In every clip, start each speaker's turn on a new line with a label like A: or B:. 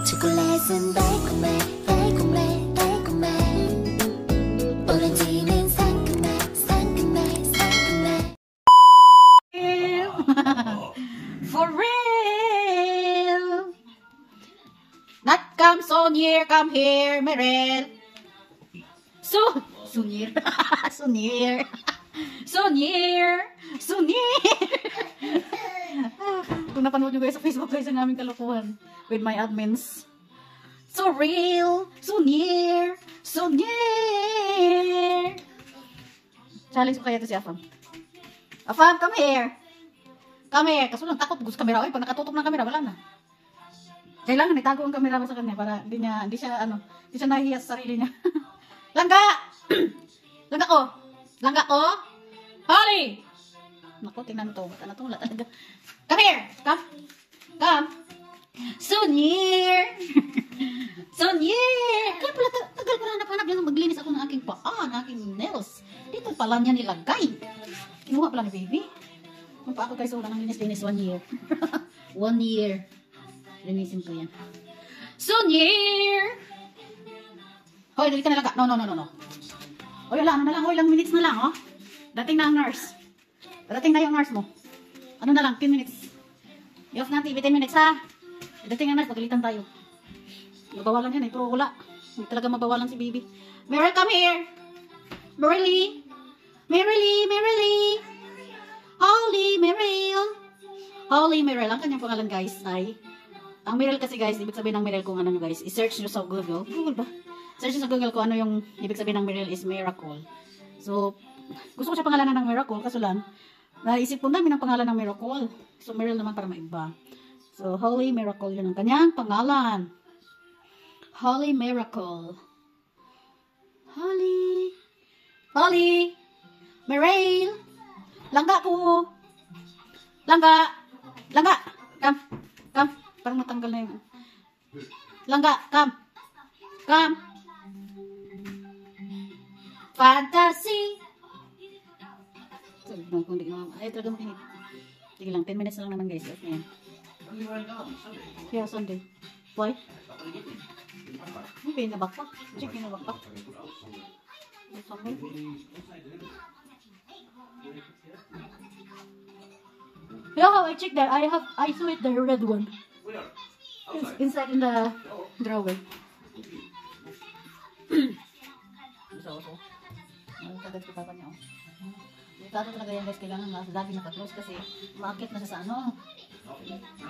A: 초콜릿은 달콤해 달콤해 달콤해 오렌지는 상큼해 상큼해 상큼해
B: For real. Not come so near, come here, Merel. So near. So near. So near. So near. Kung napanood nyo guys sa Facebook guys ang aming kalokohan with my admins. So real. So near. So near. Challenge ko kaya to si Afam. Afam, come here. Come here. Kaso lang takot. Gusto kamera. Pag nakatutok ng kamera, wala na. Kailangan itago ang kamera sa kanya para hindi siya nahihiya sa sarili niya. Langga! Langga ko! Langga ko! Holly! Naku, tingnan to. Wala talaga. Come here! Come! Come! So near! So near! Kaya pala, tagal ko na hanap niya maglinis ako ng aking paa, ng aking nails. Dito pala niya nilagay. Kinuha pala ni baby. Kung pa ako guys, wala nang linis-linis 1 year. 1 year. Linisin ko yan. So near! Hoy, dali ka na lang. No. Hoy, wala, ano na lang. Hoy, ilang minutes na lang, oh. Dating na ang nurse. Dating na yung nurse mo. Ano na lang, 10 minutes. I-off na ang TV, 10 minutes, ha? Dating ang nurse, magalitan tayo. Mabawalan yan, eh. Pero wala. Hindi talaga mabawalan si baby. Meryl, come here. Merily. Holly, Meryl. Ang kanyang pangalan, guys, ay... Ang Meryl kasi, guys, ibig sabihin ng Meryl kung ano, guys. I-search nyo sa Google. Google ba? Search nyo sa Google kung ano yung ibig sabihin ng Meryl is miracle. So, gusto ko siya pangalanan ng miracle. Kaso lang, naisip ko namin ang pangalan ng miracle. So, Meryl naman para maiba. So, Holy Miracle, yun ang kanyang pangalan. Holy Miracle. Holy. Meryl. Langga ko. Langga. Come. Parang matanggal na yun. Langga, come. Fantasy. Ay, talaga makinig. Sige lang, 10 minutes na lang naman guys. Okay. Yeah, Sunday. Why? Hindi, nabakpak. Check yung nabakpak. Sunday. Yeah, I checked that. I saw it, the red one. It's inside in the drawer. Ang kagat ko papa niya. Delikado talaga yan guys. Kailangan lagi naka-close kasi maakit na siya sa ano.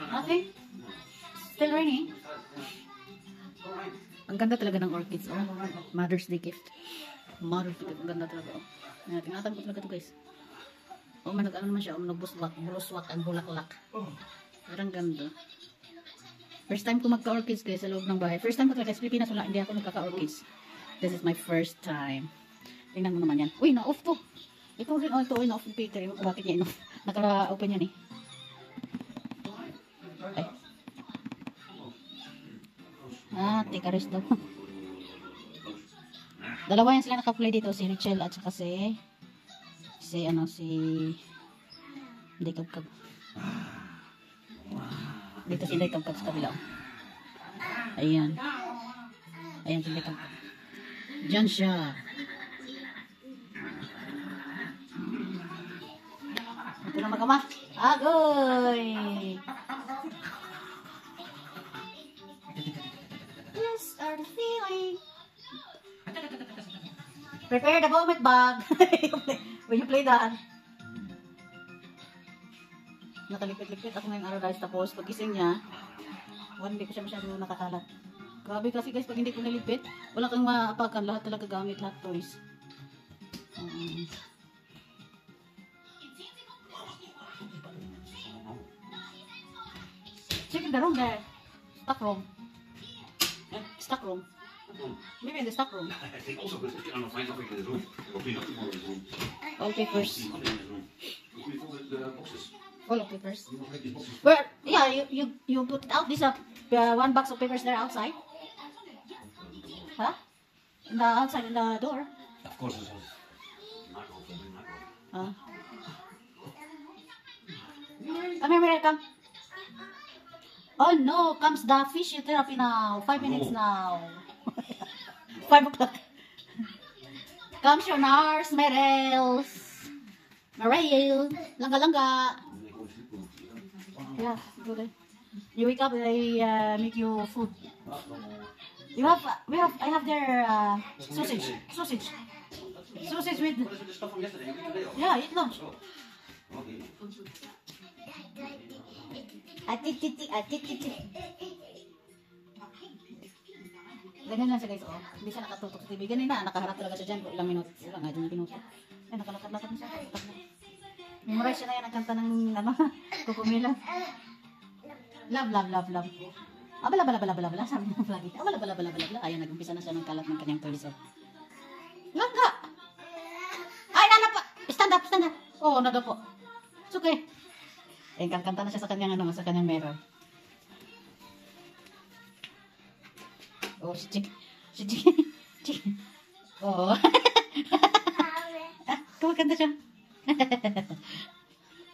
B: Nothing. Still raining. Ang ganda talaga ng orchids. Oh. Mother's Day gift. Mother's Day gift. Ang ganda talaga. Oh. Tingatan ko talaga ito guys. Oh, nag-ano naman siya. Nagbuswak. Buluswak ang bulaklak. Parang ganda. First time ko magka-orchids guys sa loob ng bahay. First time ko talaga sa Pilipinas. Wala, hindi ako nagkaka-orchids. This is my first time. Tingnan mo naman yan. Uy, na-off to. Ito rin, ito, na-off ni Peter. Bakit niya in-off? Naka-open yan eh. Ay. Tikaris daw. Dalawa yan sila naka-play dito. Si Richelle at saka si Day Kabkab. Dito si Day Kabkab sa kabila. Ayan. Ayan si Day Kabkab. Diyan siya. Ito na magama. Agoy! Yes, are the feeling. Prepare the vomit bag. When you play that. Nakalipit-lipit ako ngayong araw guys. Tapos pagising niya, hindi ko siya masyadong nakakalat. Grabe kasi guys, pag hindi ko nalipit, wala kang maapakan. Lahat talaga gamit, lahat toys. Check in the room there. Stock room. Stock room. Maybe in the stock room. All papers. Full of papers. Where? Yeah, you put it out. This one box of papers there outside. Huh? Outside in the door.
C: Of course it is.
B: Come here, Mary, come. Oh no, comes the physiotherapy now. 5 minutes now. 5 o'clock. Comes your nurse, Merels. Merel. Langga-langga. Yeah, good. You wake up, they make you food. I have their sausage. Sausage with, yeah, eat lunch. Atititi. Ganyan lang siya guys, oh. Hindi siya nakatutok sa TV. Ganyan na, nakaharap talaga siya dyan. Ilang minuto. Ilang nga, dyan minuto. Ay, nakalakad-lakad na siya. Takbo. Memorize siya na yan, nagkanta ng, ano, kukumila. Love. Abala. Sabi ng lagi. Abala. Ayaw, nag-umpisa na siya ng kalat ng kanyang tulis, oh. Langga! Ay, nanapa! Stand up! Oo, naga po. It's okay. Eh, kanta na siya sa kanyang, ano, sa kanyang mirror. Oh, si Chick. Oh. Kumakanta siya.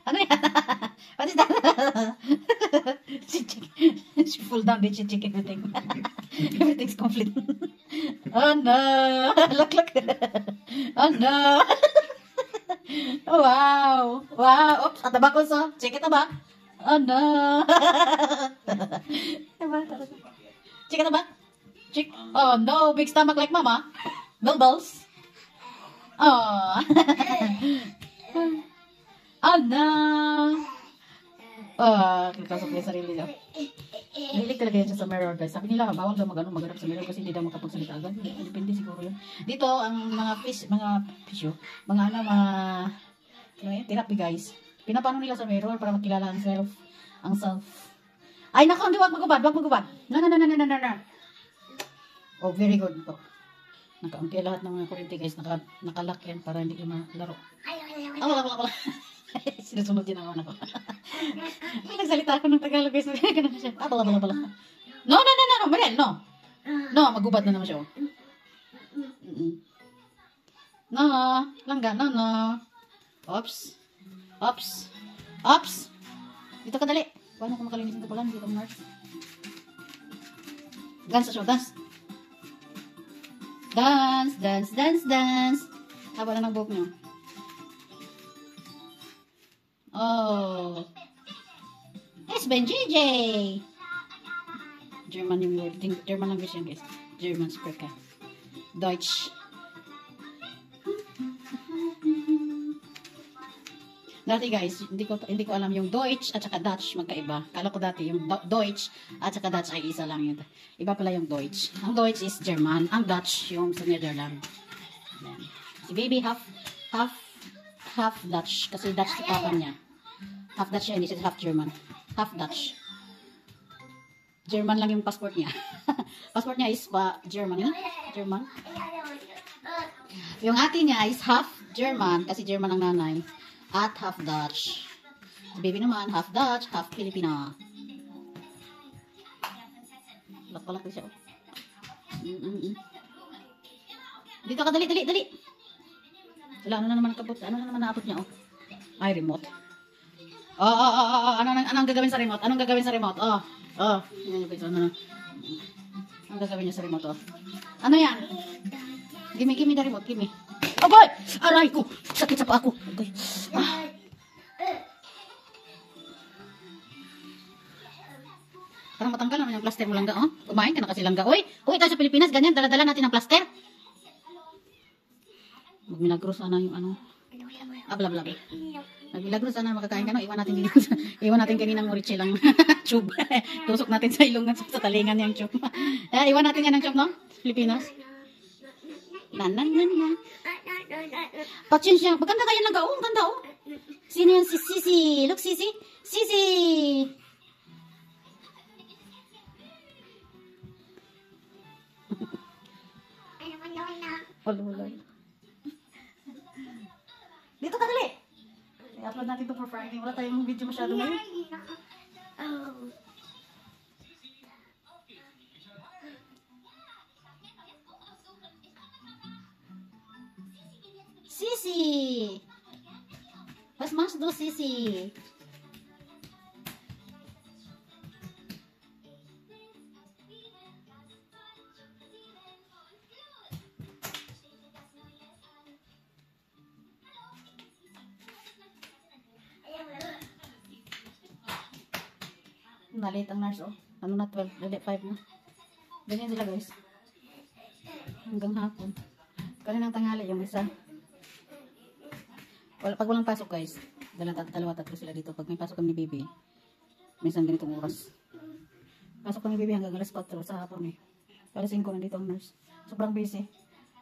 B: Ano yan? What is that? Si Chick. She fall down, bitch, Chick, everything. Everything's complete. Oh no! Look. Oh no! Oh, wow! Oops, ataba ko so. Check it ba? Oh no! Check it ba? Check. Oh no, big stomach like mama. Bubbles. Oh. Oh no. Kasok niya sarili niya. Nahilig talaga yan siya sa mirror, guys. Sabi nila, bawal daw maghanap sa mirror kasi hindi daw makapagsalita agad. Depende siguro yun. Dito, ang mga therapy, guys. Pinapano nila sa mirror para makilala ang self. Ay, naku, hindi, wag magubad. No. Oh, very good po. Nakaangkay lahat ng mga kurente, guys. Nakalock yan para hindi kayo malaro. Wala. Sinusunod din naman ako. May nagsalita ako ng Tagalog, guys. Ganun siya. Bala. No. Marel, no. No, magubad na naman siya. No. Langga, no. Ops. Dito ka dali. Paano ko makalinis ito pala? Dito, Mark. Dance. Haba na ng buhok niyo. Oh. It's been JJ. German yung word. German language yan, guys. German speaker. Deutsch. Dati, guys, hindi ko alam yung Deutsch at saka Dutch magkaiba. Kala ko dati yung Deutsch at saka Dutch ay isa lang yun. Iba pala yung Deutsch. Ang Deutsch is German. Ang Dutch yung sa Netherlands. Si baby half Dutch kasi Dutch sa papa niya. Half Dutch siya, hindi siya half German. Half Dutch. German lang yung passport niya. Passport niya is German. German. Yung ate niya is half German kasi German ang nanay. At half Dutch. Si baby naman, half Dutch, half Filipina. Laki siya. Dito ka, dali. Wala, ano na naman kabot? Ano na naman naabot niya, oh? Ay, remote. Anong gagawin sa remote? Anong gagawin sa remote? Anong gagawin niya sa remote, oh? Ano yan? Gimme the remote, gimme. Oh boy! Aray ko! Sakit sa paa ko. Okay. Parang matanggal naman yung plaster mo, Langga, oh. Kumain ka na kasi, Langga. Uy, tayo sa Pilipinas, ganyan, dala-dala natin ang plaster. Magmilagro sana yung ano. Bla. Magmilagro sana makakain ka, no? Iwan natin kaninang moriche lang tube. Tusok natin sa ilong at sa talingan yung tube. Iwan natin yan ang tube, no? Pilipinas. Na. Patsensya. Maganda kayo Langga, oh. Ang ganda, oh. Sino yan? Si Sisi. Look, Sisi. Wala. Dito ka dali. I-upload natin ito for Friday. Wala tayong video masyado ngayon. Sisi! Was machst du, Sisi? Nalit ang nurse, oh. Ano na, 12, 5 na. Ganyan sila, guys. Hanggang hapon. Kaninang tanghali yung isa. Pag walang pasok, guys, dalawa, tatlo sila dito. Pag may pasok kami ni Baby, minsan ganitong oras. Pasok kami ni Baby hanggang alas 4 sa hapon eh. Alas 5 nandito ang nurse. Sobrang busy.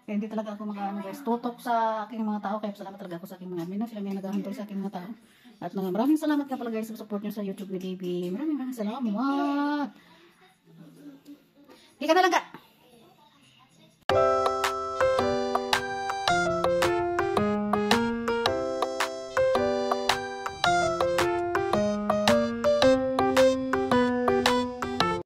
B: Kaya hindi talaga ako guys, tutok sa aking mga tao. Kaya salamat talaga ako sa aking mga admin. Sila may naghahantol sa aking mga tao. At maraming salamat ka pala guys sa support nyo sa YouTube ni Baby. Maraming salamat. Hindi ka na lang ka.